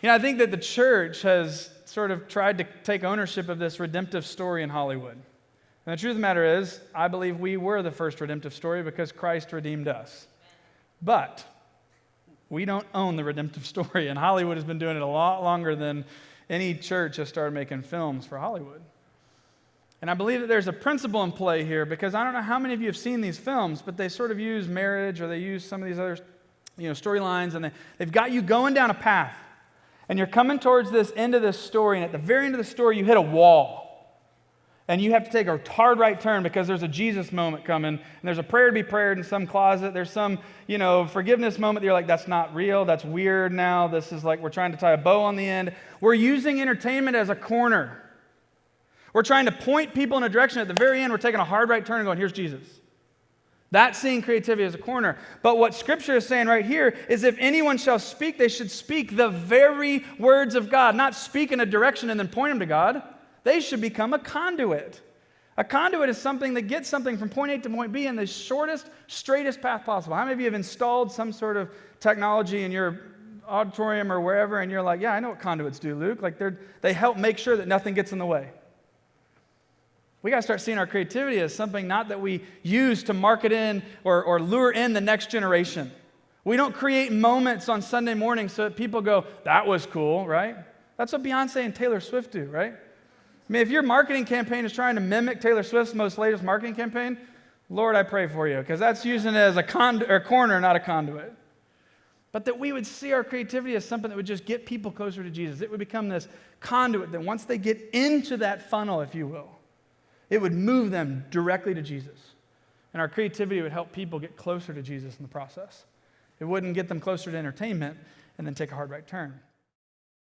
I think that the church has sort of tried to take ownership of this redemptive story in Hollywood. And the truth of the matter is, I believe we were the first redemptive story because Christ redeemed us. But we don't own the redemptive story, and Hollywood has been doing it a lot longer than any church has started making films for Hollywood. And I believe that there's a principle in play here, because I don't know how many of you have seen these films, but they sort of use marriage, or they use some of these other storylines, and they've got you going down a path. And you're coming towards this end of this story, and at the very end of the story, you hit a wall. And you have to take a hard right turn because there's a Jesus moment coming, and there's a prayer to be prayed in some closet. There's some, forgiveness moment that you're like, that's not real. That's weird now. This is like we're trying to tie a bow on the end. We're using entertainment as a corner. We're trying to point people in a direction. At the very end, we're taking a hard right turn and going, here's Jesus. That's seeing creativity as a corner. But what Scripture is saying right here is if anyone shall speak, they should speak the very words of God, not speak in a direction and then point them to God. They should become a conduit. A conduit is something that gets something from point A to point B in the shortest, straightest path possible. How many of you have installed some sort of technology in your auditorium or wherever, and you're like, yeah, I know what conduits do, Luke. Like they help make sure that nothing gets in the way. We got to start seeing our creativity as something not that we use to market in or lure in the next generation. We don't create moments on Sunday morning so that people go, that was cool, right? That's what Beyonce and Taylor Swift do, right? I mean, if your marketing campaign is trying to mimic Taylor Swift's most latest marketing campaign, Lord, I pray for you, because that's using it as a corner, not a conduit. But that we would see our creativity as something that would just get people closer to Jesus. It would become this conduit that once they get into that funnel, if you will, it would move them directly to Jesus. And our creativity would help people get closer to Jesus in the process. It wouldn't get them closer to entertainment and then take a hard right turn.